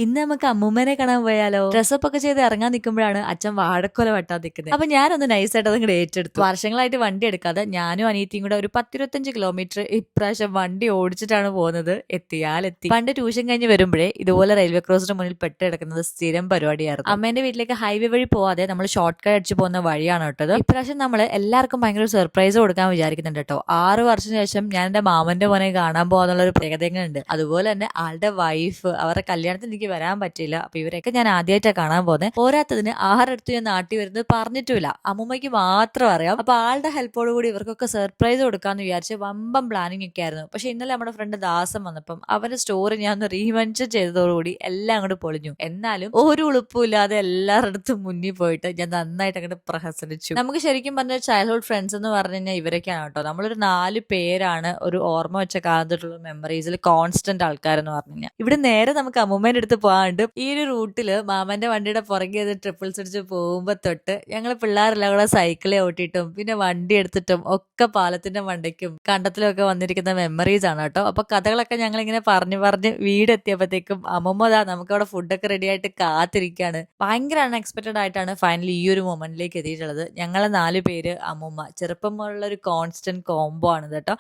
ഇന്ന് നമുക്ക് അമ്മൂമ്മേനെ കാണാൻ പോയാലോ? ഡ്രസ്സപ്പ് ഒക്കെ ചെയ്ത് ഇറങ്ങാൻ നിൽക്കുമ്പോഴാണ് അച്ഛൻ വാഴക്കൊല വെട്ടാൻ നിൽക്കുന്നത്. അപ്പൊ ഞാനൊന്ന് നൈസായിട്ട് അതങ്ങോട്ട് ഏറ്റെടുത്തു. വർഷങ്ങളായിട്ട് വണ്ടി എടുക്കാതെ ഞാനും അനിയത്തിയും കൂടെ ഒരു 10-25 കിലോമീറ്റർ ഇപ്രാവശ്യം വണ്ടി ഓടിച്ചിട്ടാണ് പോകുന്നത്. എത്തിയാലെത്തി. പണ്ട് ട്യൂഷൻ കഴിഞ്ഞ് വരുമ്പോഴേ ഇതുപോലെ റെയിൽവേ ക്രോസിന് മുന്നിൽ പെട്ട് കിടക്കുന്നത് സ്ഥിരം പരിപാടിയായിരുന്നു. അമ്മേന്റെ വീട്ടിലേക്ക് ഹൈവേ വഴി പോവാതെ നമ്മൾ ഷോർട്ട് കട്ട് അടിച്ച് പോകുന്ന വഴിയാണ് കേട്ടത്. ഇപ്രാവശ്യം നമ്മൾ എല്ലാവർക്കും ഭയങ്കര സർപ്രൈസ് കൊടുക്കാൻ വിചാരിക്കുന്നുണ്ട് കേട്ടോ. 6 വർഷത്തിന് ശേഷം ഞാൻ എന്റെ മാമന്റെ മോനെ കാണാൻ പോകാന്നുള്ള ഒരു പ്രത്യേകതയുണ്ട്. അതുപോലെ തന്നെ ആളുടെ വൈഫ് അവരുടെ കല്യാണത്തിന് എനിക്ക് വരാൻ പറ്റില്ല. അപ്പൊ ഇവരെയൊക്കെ ഞാൻ ആദ്യമായിട്ടാണ് കാണാൻ പോകുന്നത്. പോരാത്തതിന് ആഹാരടുത്ത് ഞാൻ നാട്ടിൽ വരുന്നത് പറഞ്ഞിട്ടില്ല. അമ്മൂമ്മയ്ക്ക് മാത്രം അറിയാം. അപ്പൊ ആളുടെ ഹെൽപ്പോട് കൂടി ഇവർക്കൊക്കെ സർപ്രൈസ് കൊടുക്കാന്ന് വിചാരിച്ച് വമ്പം പ്ലാനിങ് ഒക്കെ ആയിരുന്നു. പക്ഷെ ഇന്നലെ നമ്മുടെ ഫ്രണ്ട് ദാസം വന്നപ്പം അവന്റെ സ്റ്റോറി ഞാൻ ഒന്ന് റീമെൻഷൻ ചെയ്തതോടുകൂടി എല്ലാം അങ്ങോട്ട് പൊളിഞ്ഞു. എന്നാലും ഒരു ഉളുപ്പുമില്ലാതെ എല്ലാവരുടെ മുന്നിൽ പോയിട്ട് ഞാൻ നന്നായിട്ട് അങ്ങോട്ട് പ്രഹസനിച്ചു. നമുക്ക് ശരിക്കും പറഞ്ഞ ചൈൽഡ്ഹുഡ് ഫ്രണ്ട്സ് എന്ന് പറഞ്ഞു കഴിഞ്ഞാൽ ഇവരൊക്കെയാണ് കേട്ടോ. നമ്മളൊരു 4 പേരാണ് ഒരു ഓർമ്മ വെച്ച കാലത്തുള്ള മെമ്മറീസിൽ കോൺസ്റ്റന്റ് ആൾക്കാരെന്ന് പറഞ്ഞു കഴിഞ്ഞാൽ. ഇവിടെ നേരെ നമുക്ക് അമ്മൂമ്മേന്റെ അടുത്ത് പോകാണ്ട് ഈ ഒരു റൂട്ടില് മാമന്റെ വണ്ടിയുടെ പുറകെ ട്രിപ്പിൾസ് അടിച്ച് പോകുമ്പോ തൊട്ട് ഞങ്ങൾ പിള്ളേരെല്ലാം കൂടെ സൈക്കിളെ ഓട്ടിയിട്ടും പിന്നെ വണ്ടി എടുത്തിട്ടും ഒക്കെ പാലത്തിന്റെ മണ്ടയ്ക്കും കണ്ടത്തിലും ഒക്കെ വന്നിരിക്കുന്ന മെമ്മറീസ് ആണ് കേട്ടോ. അപ്പൊ കഥകളൊക്കെ ഞങ്ങൾ ഇങ്ങനെ പറഞ്ഞു പറഞ്ഞ് വീടെത്തിയപ്പോഴത്തേക്കും അമ്മമ്മ ദാ നമുക്ക് അവിടെ ഫുഡൊക്കെ റെഡി ആയിട്ട് കാത്തിരിക്കുകയാണ്. ഭയങ്കര അൺഎക്സ്പെക്ടഡ് ആയിട്ടാണ് ഫൈനലി ഈ ഒരു മൊമെന്റിലേക്ക് എത്തിയിട്ടുള്ളത്. ഞങ്ങളെ 4 പേര് അമ്മൂമ്മ ചെറുപ്പം മുതലുള്ള ഒരു കോൺസ്റ്റന്റ് കോംബോ ആണ് കേട്ടോ.